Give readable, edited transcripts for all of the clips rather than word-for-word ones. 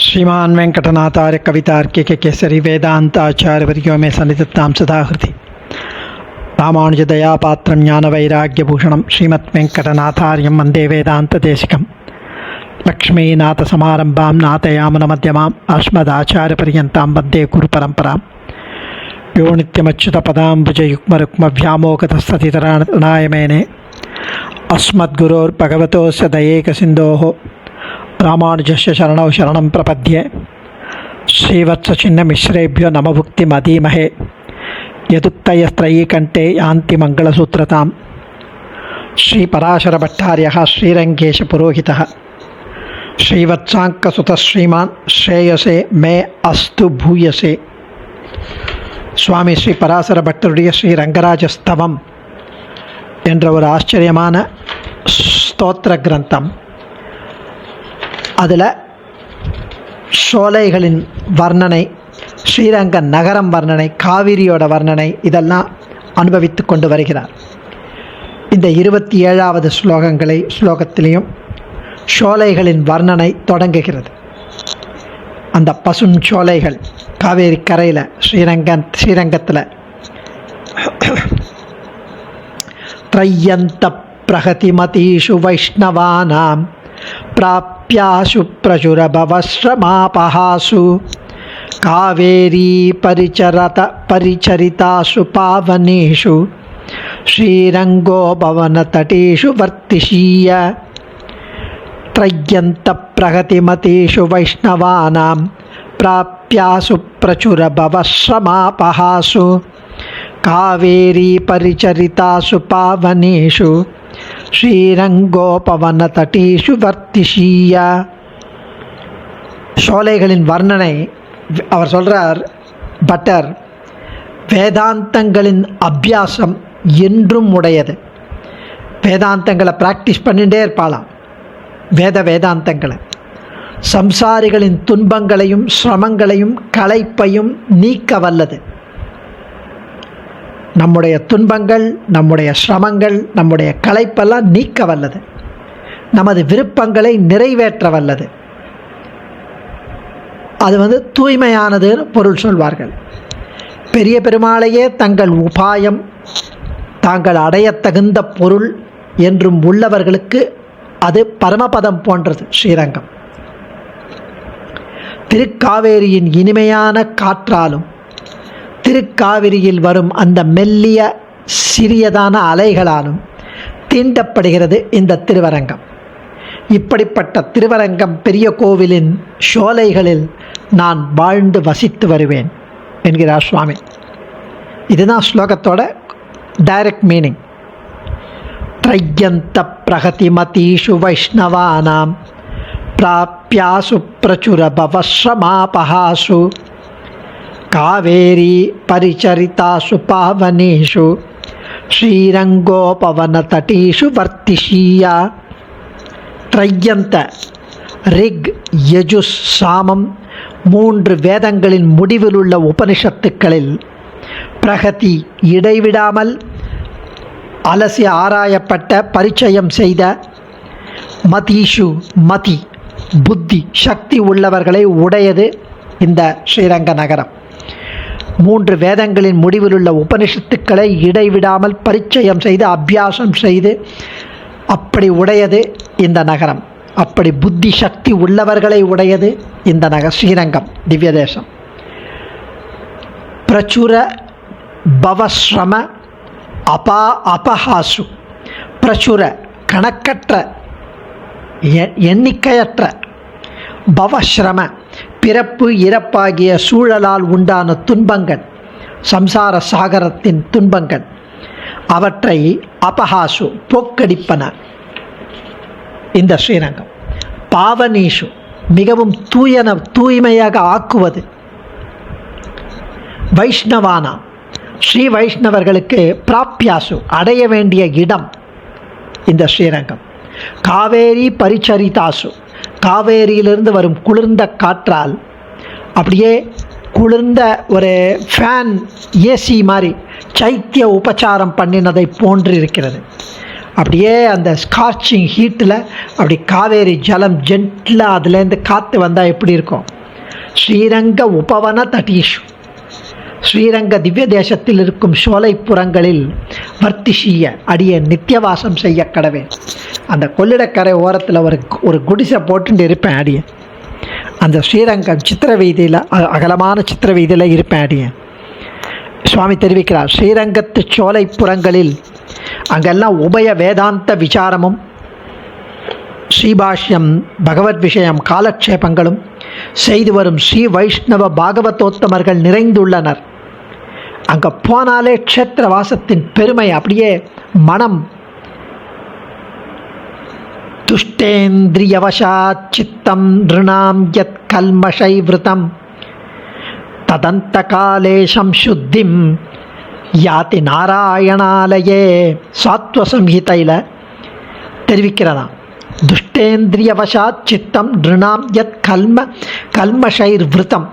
श्रीमान वेंकटनाथार्य कवितार्किक केसरी वेदांताचार्यवर्यो में सन्निधत्तां सदाहृति रामानुजदयापात्रं ज्ञानवैराग्यभूषणं श्रीमद्वेंकटनाथार्यं वन्दे वेदान्तदेशिकं लक्ष्मीनाथसमारम्भां नाथयामुनमध्यमाम् अस्मदाचार्यपर्यन्तां वन्दे गुरुपरम्परां यो नित्यमच्युतपदाम्बुजयुग्मरुक्मव्यामोगतस्ततितराणाय मेने अस्मद्गुरोर्भगवतोस्य दयैकसिन्धोः रामानुजस्य शरणौ शरणं प्रपद्ये श्रीवत्सचिन्नमिश्रेभ्यो नमभुक्तिमदीमहे यदुक्तयस्त्रयीकण्ठे यान्ति मङ्गलसूत्रतां श्रीपराशरभट्टार्यः श्रीरङ्गेशपुरोहितः श्रीवत्साङ्कसुतः श्रीमान् श्रेयसे मे अस्तु भूयसे சுவாமி ஸ்ரீ பராசர பட்டருடைய ஸ்ரீ ரங்கராஜஸ்தவம் என்ற ஒரு ஆச்சரியமான ஸ்தோத்திர கிரந்தம். அதில் சோலைகளின் வர்ணனை, ஸ்ரீரங்க நகரம் வர்ணனை, காவிரியோட வர்ணனை இதெல்லாம் அனுபவித்து கொண்டு வருகிறார். இந்த 27வது ஸ்லோகத்திலையும் சோலைகளின் வர்ணனை தொடங்குகிறது. அந்த பசும் சோலைகள் காவேரி கரையில் ஸ்ரீரங்கத்தில் த்ரய்யந்த பிரகதிமதீஷு வைஷ்ணவானாம் பிராப்யாசு பிரசுரபவஸ்ரமாபஹாசு காவேரி பரிச்சரிதாசு பாவனேஷு ஸ்ரீரங்கோ பவனதடேஷு வர்த்திஷீய. த்ரய்யந்த பிரகதிமதீஷு வைஷ்ணவானாம் பிராப்யாசு பிரசுரபவஸ்ரமாபஹாசு காவேரி பரிச்சரிதாசு பாவனேஷு ஸ்ரீரங்கோபவனதடீஷு வர்த்திஷீய. சோலைகளின் வர்ணனை அவர் சொல்கிறார், பட்டர் வேதாந்தங்களின் அபியாசம் என்றும் உடையது. வேதாந்தங்களை ப்ராக்டிஸ் பண்ணிகிட்டே இருப்பாளாம். வேதாந்தங்களை சம்சாரிகளின் துன்பங்களையும் சிரமங்களையும் களைப்பையும் நீக்க வல்லது. நம்முடைய துன்பங்கள், நம்முடைய சிரமங்கள், நம்முடைய களைப்பெல்லாம் நீக்க வல்லது. நமது விருப்பங்களை நிறைவேற்ற வல்லது. அது தூய்மையானது பொருள் சொல்வார்கள். பெரிய பெருமாளையே தங்கள் உபாயம், தாங்கள் அடைய தகுந்த பொருள் என்றும் உள்ளவர்களுக்கு அது பரமபதம் போன்றது ஸ்ரீரங்கம். திருக்காவேரியின் இனிமையான காற்றாலும் திருக்காவிரியில் வரும் அந்த மெல்லிய சிறியதான அலைகளாலும் தீண்டப்படுகிறது இந்த திருவரங்கம். இப்படிப்பட்ட திருவரங்கம் பெரிய கோவிலின் சோலைகளில் நான் வாழ்ந்து வசித்து வருவேன் என்கிறார் சுவாமி. இதுதான் ஸ்லோகத்தோட டைரக்ட் மீனிங். த்ரய்யந்த பிரகதிமதீஷு வைஷ்ணவானாம் பிராப்யாசு பிரசுரபவஸ்ரமாபஹாசு காவேரி பரிச்சரிதாசு பாவனேஷு ஸ்ரீரங்கோபவனதடீஷு வர்த்திஷீய. த்ரய்யந்த ரிக், யஜுஸ், சாமம் 3 வேதங்களின் முடிவில் உள்ள உபனிஷத்துக்களில் பிரகதி இடைவிடாமல் அலசி ஆராயப்பட்ட பரிச்சயம் செய்த மதீஷு, மதி புத்தி சக்தி உள்ளவர்களை உடையது இந்த ஸ்ரீரங்க நகரம். 3 வேதங்களின் முடிவில் உள்ள உபனிஷத்துக்களை இடைவிடாமல் பரிச்சயம் செய்து அபியாசம் செய்து அப்படி உடையது இந்த நகரம். அப்படி புத்தி சக்தி உள்ளவர்களை உடையது இந்த ஸ்ரீரங்கம் திவ்ய தேசம். பிரச்சுர பவஸ்ரம அபஹாசு. பிரச்சுர கணக்கற்ற எண்ணிக்கையற்ற, பவஸ்ரம பிறப்பு இறப்பாகிய சூழலால் உண்டான துன்பங்கள், சம்சார சாகரத்தின் துன்பங்கள், அவற்றை அபஹாசு போக்கடிப்பன இந்த ஸ்ரீரங்கம். பாவனீஷு மிகவும் தூய்மையாக ஆக்குவது. வைஷ்ணவானா ஸ்ரீ வைஷ்ணவர்களுக்கு பிராப்யாசு அடைய வேண்டிய இடம் இந்த ஸ்ரீரங்கம். காவேரி பரிச்சரிதாசு காவேரியிலிருந்து வரும் குளிர்ந்த காற்றால் அப்படியே குளிர்ந்த ஒரு ஃபேன் ஏசி மாதிரி சைத்திய உபச்சாரம் பண்ணினதை போன்று இருக்கிறது. அப்படியே அந்த ஸ்கார்ச்சிங் ஹீட்டில் அப்படி காவேரி ஜலம் ஜென்டிலாக அதுலேருந்து காற்று வந்தால் எப்படி இருக்கும் ஸ்ரீரங்க உபவன தடீஷு, ஸ்ரீரங்க திவ்ய தேசத்தில் இருக்கும் சோலைப்புறங்களில் வர்த்திஷீய அடிய நித்தியவாசம் செய்ய கடவேன். அந்த கொள்ளிடக்கரை ஓரத்தில் ஒரு குடிசை போட்டுட்டு இருப்பேன் அடியேன். அந்த ஸ்ரீரங்கம் சித்திர வீதியில், அகலமான சித்திர வீதியில் இருப்பேன் அடியேன். சுவாமி தெரிவிக்கிறார், ஸ்ரீரங்கத்து சோலைப்புறங்களில் அங்கெல்லாம் உபய வேதாந்த விசாரமும் ஸ்ரீபாஷ்யம் பகவத் விஷயம் காலக்ஷேபங்களும் செய்து வரும் ஸ்ரீ வைஷ்ணவ பாகவதோத்தமர்கள் நிறைந்துள்ளனர். அங்கே போனாலே க்ஷேத்திரவாசத்தின் பெருமை அப்படியே மனம் துஷ்டேந்திரியவசாத் சித்தம் ரிணாம் யத் கல்மஷை விருதம் ததந்த காலே சம்சுத்திம் யாதி நாராயணாலயே சாத்வசம்ஹிதையில் தெரிவிக்கிறதாம். துஷ்டேந்திரியவசாத் சித்தம் ரிணாம் யத் கல்மஷைர் விருத்தம்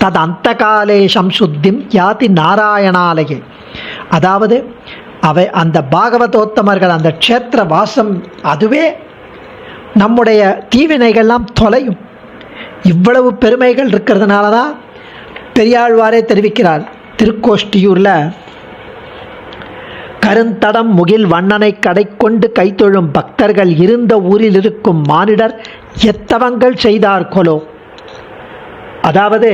தது அந்த காலே சம்சுத்திம் யாதி நாராயணாலயே. அதாவது அந்த பாகவதோத்தமர்கள் அந்த க்ஷேத்திர வாசம் அதுவே நம்முடைய தீவினைகள்லாம் தொலையும். இவ்வளவு பெருமைகள் இருக்கிறதுனால தான் பெரியாழ்வாரே தெரிவிக்கிறார் திருக்கோஷ்டியூரில், கருந்தடம் முகில் வண்ணனை கடை கொண்டு கைத்தொழும் பக்தர்கள் இருந்த ஊரில் இருக்கும் மானிடர் எத்தவங்கள் செய்தார் கொலோ. அதாவது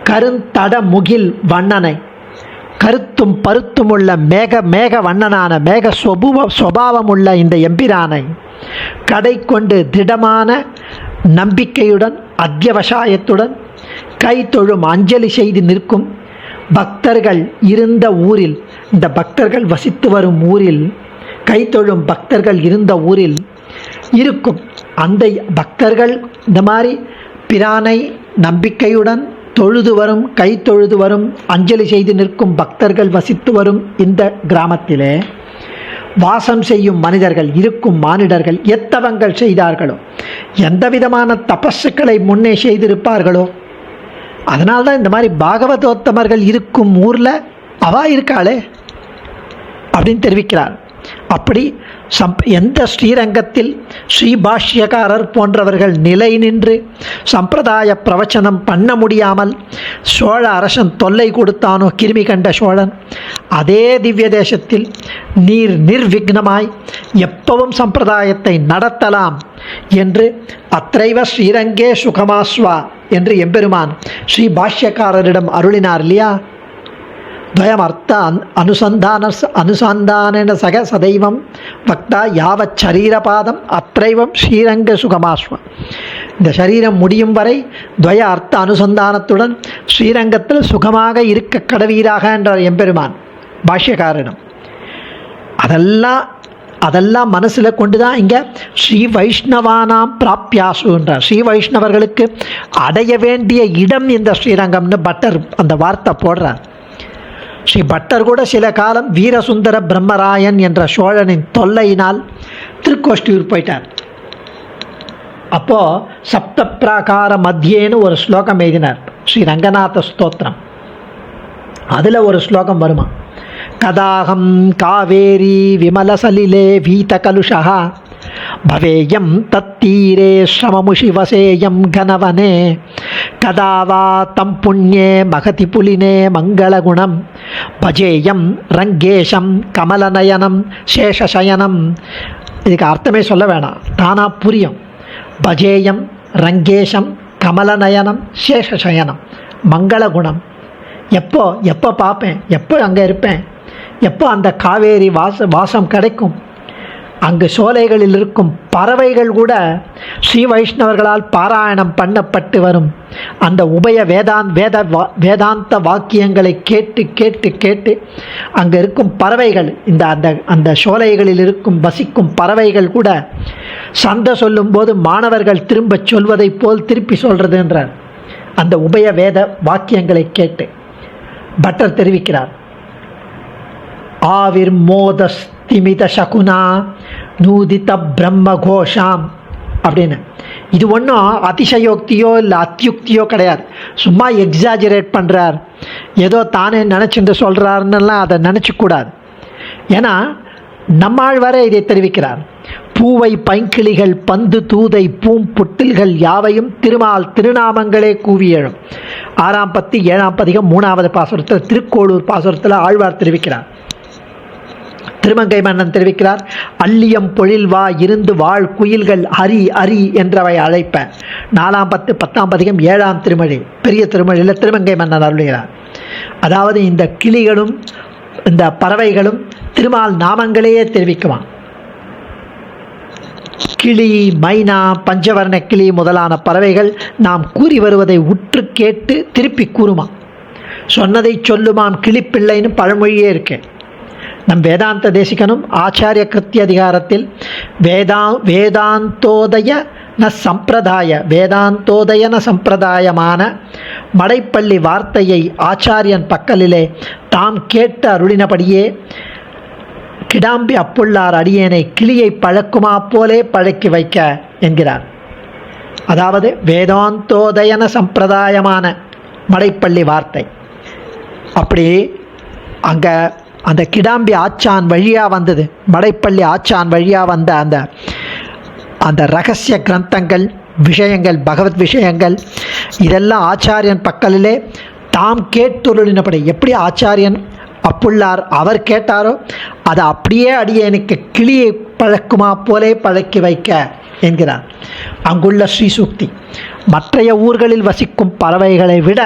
கருந்தட முகில் வண்ணனை, கருத்தும் பருத்துமுள்ள மேக வண்ணனான மேக சுபாவமுள்ள இந்த எம்பிரானை கடை கொண்டு திடமான நம்பிக்கையுடன் அத்தியவசாயத்துடன் கை தொழும் அஞ்சலி செய்து நிற்கும் பக்தர்கள் இருந்த ஊரில், இந்த பக்தர்கள் வசித்து வரும் ஊரில், கை தொழும் பக்தர்கள் இருந்த ஊரில் இருக்கும் அந்த பக்தர்கள் இந்த மாதிரி பிரானை நம்பிக்கையுடன் தொழுது வரும், கை தொழுது வரும், அஞ்சலி செய்து நிற்கும் பக்தர்கள் வசித்து வரும் இந்த கிராமத்திலே வாசம் செய்யும் மனிதர்கள் இருக்கும் மானிடர்கள் எத்தவங்கள் செய்தார்களோ, எந்த விதமான தபஸுக்களை முன்னே செய்திருப்பார்களோ, அதனால்தான் இந்த மாதிரி பாகவதோத்தமர்கள் இருக்கும் ஊரில் அவா இருக்காளே அப்படின்னு தெரிவிக்கிறார். அப்படி எந்த ஸ்ரீரங்கத்தில் ஸ்ரீபாஷ்யக்காரர் போன்றவர்கள் நிலை நின்று சம்பிரதாய பிரவச்சனம் பண்ண முடியாமல் சோழ அரசன் தொல்லை கொடுத்தானோ கிருமி கண்ட சோழன், அதே திவ்ய தேசத்தில் நீர் நிர்விக்னமாய் எப்பவும் சம்பிரதாயத்தை நடத்தலாம் என்று அத்ரைவ ஸ்ரீரங்கே சுகமாஸ்வா என்று எம்பெருமான் ஸ்ரீ பாஷ்யக்காரரிடம் அருளினார் இல்லையா. துவயம் அர்த்த அனுசந்தான சக சதைவம் பக்தா யாவத் சரீரபாதம் அத்ரைவம் ஸ்ரீரங்க சுகமாஸ்வம். இந்த சரீரம் முடியும் வரை துவய அர்த்த அனுசந்தானத்துடன் ஸ்ரீரங்கத்தில் சுகமாக இருக்க கடவீராக என்றார் எம்பெருமான் பாஷ்யக்காரரிடம். அதெல்லாம் மனசில் கொண்டு தான் இங்கே ஸ்ரீ வைஷ்ணவானாம் பிராப்யாசு என்றார். ஸ்ரீ வைஷ்ணவர்களுக்கு அடைய வேண்டிய இடம் இந்த ஸ்ரீரங்கம்னு பட்டர் அந்த வார்த்தை போடுறார். ஸ்ரீ பட்டர் கூட சில காலம் வீரசுந்தர பிரம்மராயன் என்ற சோழனின் தொல்லையினால் திருக்கோஷ்டியூர் போயிட்டார். அப்போது சப்த பிராகார மத்தியேன்னு ஒரு ஸ்லோகம் எழுதினார், ஸ்ரீ ரங்கநாத ஸ்தோத்திரம். அதில் ஒரு ஸ்லோகம் வருமா, கதாகம் காவேரி விமலசலிலே வீத கலுஷா பவேயம் தத்தீரே ஸ்ரமமுஷி வசேயம் கனவனே கதாவா தம் புண்ணியே மகதி புலினே மங்களகுணம் பஜேயம் ரங்கேஷம் கமலநயனம் சேஷசயனம். இதுக்கு அர்த்தமே சொல்ல வேணாம், தானாக புரியும். பஜேயம் ரங்கேஷம் கமலநயனம் சேஷசயனம் மங்களகுணம். எப்போ பார்ப்பேன், எப்போ அங்கே இருப்பேன், எப்போ அந்த காவேரி வாசம் கிடைக்கும். அங்கு சோலைகளில் இருக்கும் பறவைகள் கூட ஸ்ரீ வைஷ்ணவர்களால் பாராயணம் பண்ணப்பட்டு வரும் அந்த உபய வேதாந்த வாக்கியங்களை கேட்டு கேட்டு கேட்டு அங்கே இருக்கும் பறவைகள், அந்த சோலைகளில் இருக்கும் வசிக்கும் பறவைகள் கூட சந்தை சொல்லும்போது மாணவர்கள் திரும்ப சொல்வதைப் போல் திருப்பி சொல்கிறது என்றார். அந்த உபய வேத வாக்கியங்களை கேட்டு பட்டர் தெரிவிக்கிறார், ஆவிர் மோதஸ்திமித சகுனா நூதித பிரம்ம கோஷாம் அப்படின்னு. இது ஒன்றும் அதிசயோக்தியோ இல்லை அத்தியுக்தியோ கிடையாது, சும்மா எக்ஸாஜரேட் பண்ணுறார், ஏதோ தானே நினச்சிட்டு சொல்கிறாருன்னெல்லாம் அதை நினச்சிக்கூடாது. ஏன்னா நம்மாழ்வாரே இதை தெரிவிக்கிறார், பூவை பைங்கிளிகள் பந்து தூதை பூம்புட்டில்கள் யாவையும் திருமால் திருநாமங்களே கூவி எழும். 6ஆம் பத்து 7ஆம் பதிகம் 3வது பாசுரத்தில் திருக்கோளூர் பாசுரத்தில் ஆழ்வார் தெரிவிக்கிறார். திருமங்கை மன்னன் தெரிவிக்கிறார், அள்ளியம் பொழில் வா இருந்து வாழ் குயில்கள் அரி அரி என்றவை அழைப்ப. 4ஆம் பத்து 10ஆம் பதிகம் 7ஆம் திருமொழி பெரிய திருமொழியில் திருமங்கை மன்னன் அருளுகிறார். அதாவது இந்த கிளிகளும் இந்த பறவைகளும் திருமால் நாமங்களையே தெரிவிக்குமா. கிளி, மைனா, பஞ்சவர்ண கிளி முதலான பறவைகள் நாம் கூறி வருவதை உற்று கேட்டு திருப்பி கூறுமா. சொன்னதை சொல்லுமாம் கிளிப்பிள்ளைன்னு பழமொழியே இருக்கு. நம் வேதாந்த தேசிகனும் ஆச்சாரிய கிருத்திய அதிகாரத்தில் வேதாந்தோதயன சம்பிரதாயமான மடைப்பள்ளி வார்த்தையை ஆச்சாரியன் பக்கலிலே தாம் கேட்டு அருளினபடியே கிடாம்பி அப்புள்ளார் அடியேனை கிளியை பழக்குமா போலே பழக்கி வைக்க என்கிறார். அதாவது வேதாந்தோதயன சம்பிரதாயமான மடைப்பள்ளி வார்த்தை. அப்படி அங்கே அந்த கிடாம்பி ஆச்சான் வழியாக வந்தது, மடைப்பள்ளி ஆச்சான் வழியாக வந்த அந்த ரகசிய கிரந்தங்கள் விஷயங்கள், பகவத் விஷயங்கள், இதெல்லாம் ஆச்சாரியன் பக்கலிலே தாம் கேட்டுருளினபடி எப்படி ஆச்சாரியன் அப்புள்ளார் அவர் கேட்டாரோ அதை அப்படியே அடியேனுக்கு கிளியை பழக்குமா போலே பழக்கி வைக்க என்கிறார். அங்குள்ள ஸ்ரீசூக்தி மற்றைய ஊர்களில் வசிக்கும் பறவைகளை விட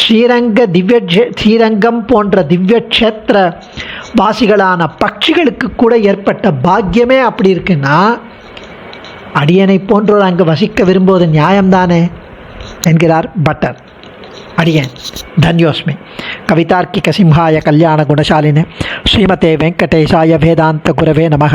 ஸ்ரீரங்கம் போன்ற திவ்ய க்ஷேத்திர வாசிகளான பட்சிகளுக்கு கூட ஏற்பட்ட பாக்கியமே அப்படி இருக்குன்னா அடியனை போன்றோர் அங்கு வசிக்க விரும்புவது நியாயம்தானே என்கிறார் பட்டர். அடியேன் தன்யோஸ்மி. கவிதார்க்கிக சிம்ஹாய கல்யாண குணசாலினே ஸ்ரீமதே வெங்கடேசாய வேதாந்த குரவே நமஹ.